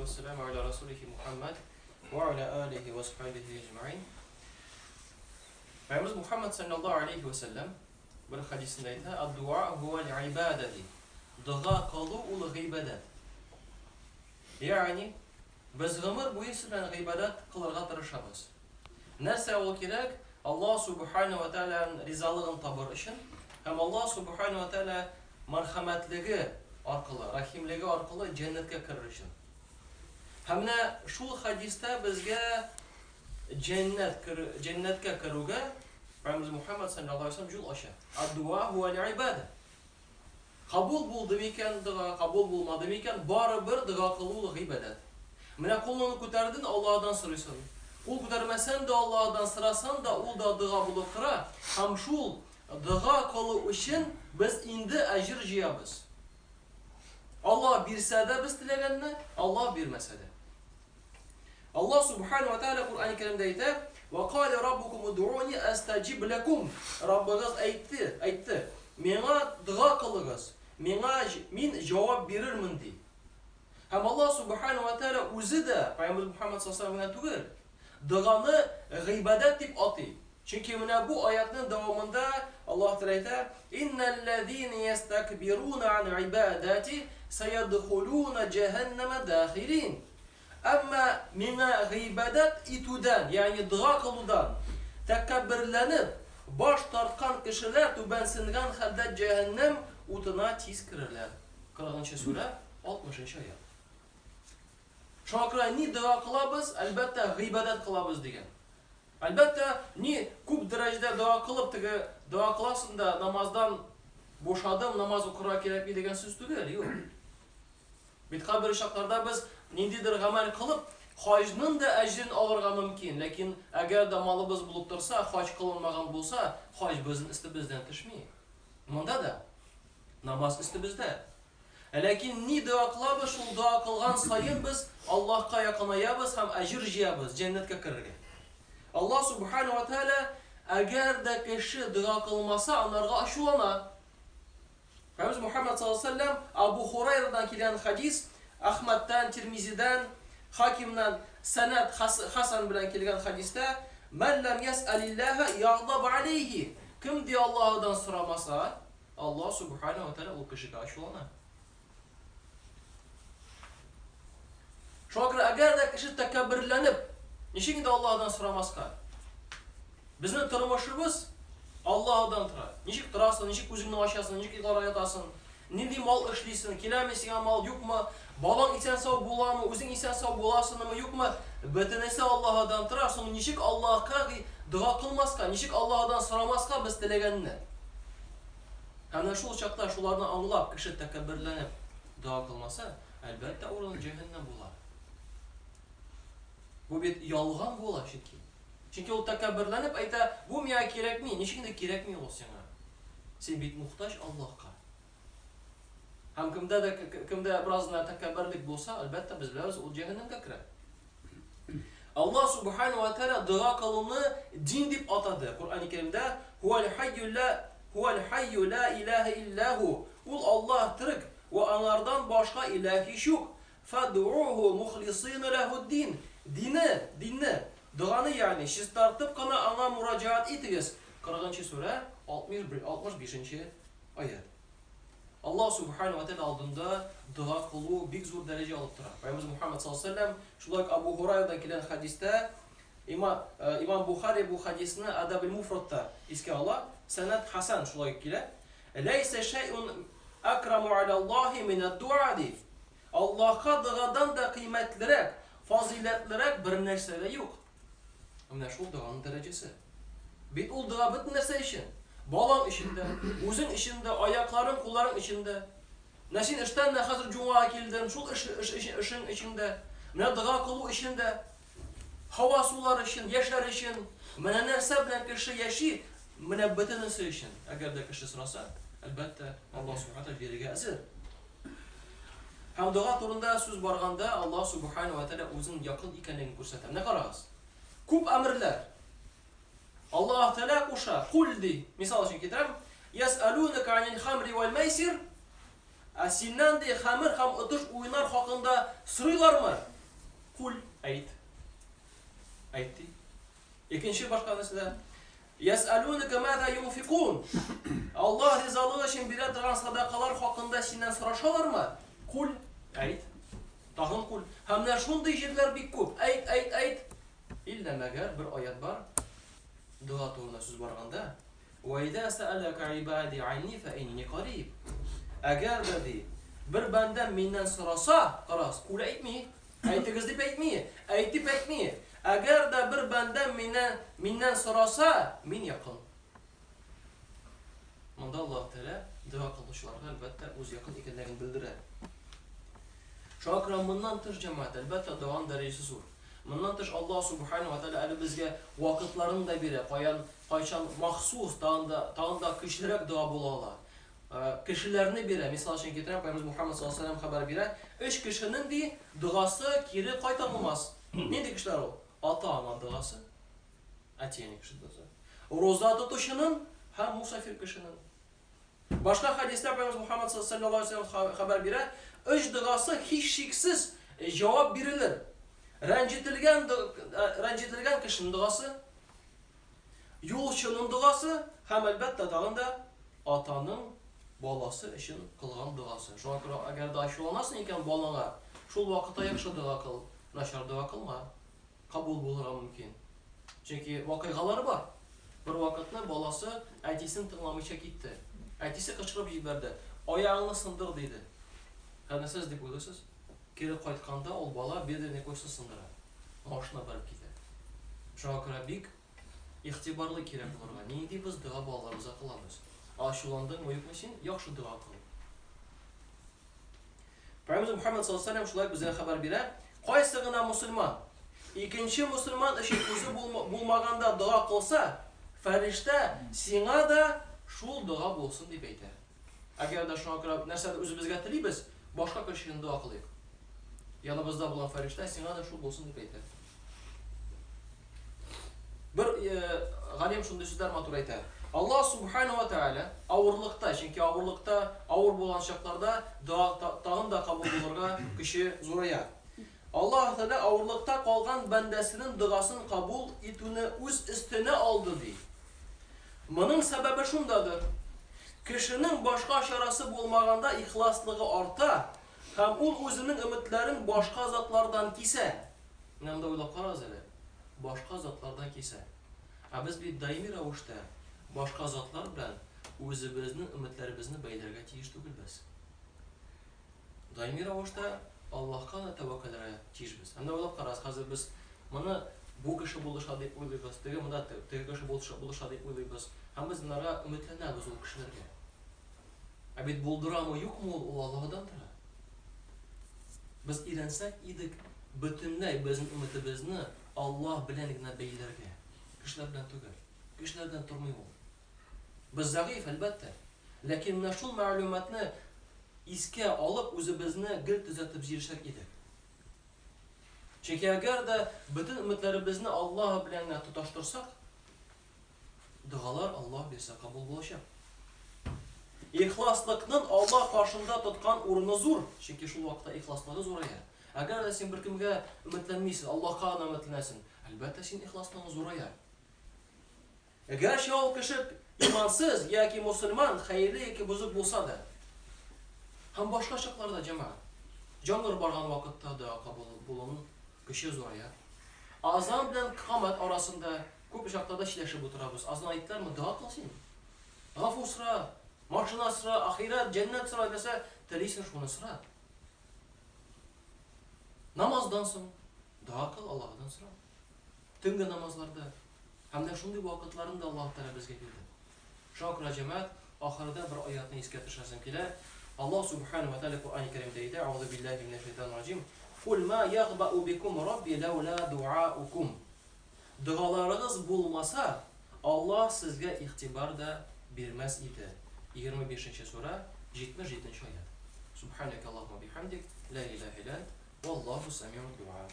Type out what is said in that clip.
والسلام على رسوله محمد وعلى آله وصحبه أجمعين. Peygamberimiz Muhammed sallallahu aleyhi ve sellem bir hadisinde aytadi: "Ad-du'a huvel ibadati." Dua kılу ул гыйбадат. Yani biz ömür boyu sizden gıйбадат kılırga tırışabız. Нәрсә ул кирәк? Allah subhanahu wa ta'ala'nın rizalыгын табыр өчен һәм Allah subhanahu wa ta'ala мәрхәмәтлеге аркылы, рахимлеге аркылы җәннәткә керер өчен. Һәм менә шул хадистә безгә җәннәткә керүгә Пәйгамбер Мухаммад саллаллаху алейхи ва саллям юл ача. Ад-дуа хуа ибада. Кабул булды микән дуа, кабул булмады микән, барыбер дуа кылу гыйбадат. Менә кулыңны күтәрдең, Аллаһдан сорыйсың. Кул күтәрмәсәң дә Аллаһдан сорасаң да, ул да дуа булып тора. Һәм шул дуа кылу өчен без инде әҗр җыябыз. Allah бирсә дә без теләгәнне, Allah бирмәсә дә. Allah subhanahu wa ta'ala Kur'an-ı Kerim'de aytır: "Ve kâle rabbukum ud'ûni astajib lekum." Rabbiniz aytdı. Mena dua kılınız. Min cevap verirmin di. Hem Allah subhanahu wa ta'ala özü de Peygamber Muhammed sallallahu aleyhi ve sellem tugul. Duanı gıybadet dip atı. Çünkü mena bu ayetinin devamında Allah Teala aytır: "İnnellezîne yestekbirûne an ibadati seyedhulûne cehenneme dâhilîn." Ama mina gıybadet itüden, yani dua kılıdan tekebbürlenip baş tartkan kişiler tübensingen halde cehennem utuna tiz kirerler. 40. sure 60. ayet. Şakra ni dua kılabız, elbette gıybadet kılabız diyen. Elbette ni küp derecede dua kılıp dua kılasın da namazdan boşadım, namaz okura kerekli degen söz tügel, yok. Bitqa bir şaklarda biz nindidir gamel kılıp hacının da ecrin alırga mümkün. Lakin eğer de malımız bulup dursa, hac kılınmagan bulsa, hac bizim isti bizden düşmüyor. Munda da namaz isti bizde. Lakin ni dua kılabız, şul dua kılgan sayın biz Allah'a yakınayabız, hem ecir jiyabız, cennetke kirerge. Allah subhanahu wa ta'ala eğer de kişi dua kılmasa onlarga aşulana. Peygamber Muhammed sallallahu aleyhi ve sellem Abu Hurayra'dan gelen hadis, Ahmet'ten, Tirmizi'den, Hakim'den, Sened Hasan bilen kelgan hadiste "Men lem yes'alillaha yaghdab aleyhi." Kim diye Allah'dan soramasa, Allah subhanahu wa ta'ala o kişiye aşulana. Şokra eğer de kişi tekebbürlenip niçin de Allah'dan soramazka? Bizim turmuşumuz Allah'dan tura. Niçin turasın, niçin gözünü açasın, niçin iqara yatasın, nindi mal işleysin, kilemesiga mal yok mu? Balan isen sağ bulamı, özün isen sağ bulasın mı yok mu? Bütünesi Allah'dan tura. Sonra niçin Allah'a dua kılmazka, niçin Allah'dan soramazka biz dilegenini. Hem şu uçaklar şulardan anlap kişi tekebbürlenip dua kılmasa, elbette oranın cehennem bular. Bu bir yalgan bular şekil. Çünkü o tekebbürlenip ayta bu miya kerekmi, niçin de kerekmi ol sana. Sen bit muhtaç Allah'a. Hem kimde birazdan tekebbürlük bulsa, elbette biz biliriz o cehennemde kirer. Allah subhanahu wa ta'ala dua kılını din dip atadı. Kur'an-ı Kerim'de huvel hayyu la ilahe illahu. Ul Allah tirik ve onlardan başka ilahi yok. Fad'uhu muhlisina lehu'd-din. Dinni, duanı yani siz tartıp kana ana müracaat etiniz. 40. sure 65. ayet. Allah subhanahu wa ta'ala aldığında dua kılı bir zor derece alıp durar. Peygamber Muhammed sallallahu aleyhi ve sellem şulayk Abu Hurayra'dan gelen hadiste İmam Bukhari bu hadisini Adab-ül Mufrad'da iske Allah sened Hasan şulayk gele. Leyse şey'un akramu alallahi mined-du'a di. Allah'a duadan da kıymetlirik, faziletlirik bir nerse de yok. Ama şu duanın derecesi. Bit ol dua bit nerse için. Balan işinde, uzun işinde, ayakların, kulların işinde. Nesin işten ne hazır cuma kilden, şul işin içinde. Ne dua kılu işinde. Hava sular için, yaşlar için. Mene nerse bilen kişi yaşı, mene bitinisi için. Eğer de kişi sırasa, elbette Allah subhanahu ta'ala verige azir. Hem dua turunda söz barganda Allah subhanahu wa ta'ala uzun yakın ikenini görsetem. Ne kararız? Küp emirler. Allah Teala kuşa, kul di. Misal için getirem. Yes'alûneke anil hamri vel meysir. Asinden de hamir ham ıtış oyunlar hakkında soruyorlar mı? Kul ayt. Aytdi. İkinci başka mesela Yes'alûneke mâzâ yunfikûn. Allah rızalığı için bile duran sadakalar hakkında senden soruşurlar mı? Kul ayt. Tağın kul. Hem de şunu diyecekler bir kup. Ayt. İlla meğer bir ayet var. Dua tuğuna söz barğanda. وَاِذَا سَأَلَكَ عِبَادِ عَنِّي فَاِنِّي قَرِيبٌ. Eğer dedi bir benden mindən sorasa, qaras, kul aytmi. Aytınızdı aytmi. Aytip aytmi. Eğer de bir benden mindən sorasa, min yakın. Bunda Allah Teala dua kılışlarına elbette öz yakın ikenlerini bildirir. Şu akran bundan tır cemaat elbette duanın derecesi zor. Bundan tır Allah Subhanahu ve Teala eli bizge vakitlerini de biri, qayçan mahsus, tağında kişilerek dua bulala. Kişilerini biri, misal için getiren Peygamberimiz Muhammed sallallahu aleyhi ve sellem haber biri, 3 kişinin de duası geri qaytarılmaz. Neydi kişiler o? Ata-ana duası, ətiyeni kişi duası. Roza tutuşunun, hem musafir kişinin. Başka hadisler Peygamberimiz Muhammed sallallahu aleyhi ve sellem haber biri, 3 duası hiç şiksiz cevap verilir. Rencitilgen kişinin duası, yolçunun duası, hem elbette dağında atanın balası için kılgan duası. Şu an eğer daşı olmasın iken balana, şu vakitte yakşı dua kıl, naşar dua kılma, kabul bulur mümkün. Çünkü vakıgalar var. Bir vakitte balası ətisini tırnamışa gitti. Ətisi kaçırıp jiberdi. Ayağını sındır dedi. Yani siz deyip uyuyorsunuz. Geri qaytqanda ol bala bir de ne koysa sındıra. Maşına barıp gider. Şu an bik ixtibarlı kerek olurga. Neydi biz dua balalarımıza kılamız? Aşılandığın uyuk için yaxşı dua kıl. Peygamberimiz Muhammed sallallahu aleyhi ve sellem şulay bize haber bire. Qaysıgına Müslüman, ikinci Müslüman işi özü bulmaganda dua kılsa, ferişte sina da şul dua bulsun deyip eyter. Eğer de şu an nersede özümüzü getiriybiz, başka kişinin dua kılıyık. Yanımızda bulan ferişte sina da şul bulsun deyip eyter. Bir galim şunday sözler matur eyter. Allah Subhanahu ve Teala ağırlıkta, çünkü ağırlıkta, ağır bulan şaklarda dağın da kabul olurga kişi zoraya. Allah Teala ağırlıkta kalgan bendesinin duasını kabul etini öz üstüne aldı diye. Bunun sebebi şundadır. Kişinin başka şarası bulmaganda ihlaslığı arta, hem o özünün ümitlerin başka zatlardan kise. Nem de öyle karaz ele. Başka zatlardan kise. Biz bir daimi ravuşta başka zatlar bilen özümüzün ümitlerimizni beylerge tiyiş tugilbez. Daimi ravuşta Allah'a da tevekkülere tiyiş hem de öyle karaz. Hazır biz bunu bu kişi buluşa deyip uyluyuz. Tege mıda tege kişi buluşa deyip uyluyuz. Hem biz bunlara ümitlenemiz o kişilerge. Abid buldura mı yok mu o Allah'dandır. Biz irensek idik bütünley bizim ümitimizni Allah bilenigine beylerge. Kişiler bilen tugel. Kişilerden turmuyor. Biz zayıf elbette. Lakin naşul malumatını iske alıp özümüzni gül düzeltip jirişek idik. Çünkü eğer de bütün ümitlerimizni Allah bilenle tutaştırsak, dualar Allah birse kabul bulacak. İhlaslıkның Allah karşında tutkan urunu zor. Çünkü şu vakitte ihlaslığı zor ya. Eğer de sen bir kimge ümitlenmeysin, Allah'a da ümitlenesin, elbette sen ihlaslığı zor ya. Eğer şey o kişi imansız ya ki Müslüman, hayırlı ya ki bozuk bulsa da, hem başka şıklarda cemaat, canlar barğan vakitte da kabul bulunun kişi zor ya. Azan bilen kıyamet arasında köp şartlarda şileşip oturabız. Azan ayetler mi? Dua kılsın. Gafur sıra, maşına sıra, ahiret, cennet sıra dese, teliysin şunu sıra. Namazdansın, dua kıl Allah'dan sıra. Tüngü namazlarda, hem de şunday vakitlerinde Allah Teala bizge bildi. Şakra cemaat, ahirde bir ayetini isketişesim kiler. Allah Subhanahu ve Teala Kur'an-ı Kerim'de deydi. Euzu billahi mineşşeytanirracim. Kul ma yaghba'u bikum rabbi lawla du'aukum. Dualarınız bulmasa Allah sizge ihtibar da vermez idi. 25. sura 77. ayet. Subhaneke Allahumma bihamdik la ilahe illa ent vallahu semi'ud du'a.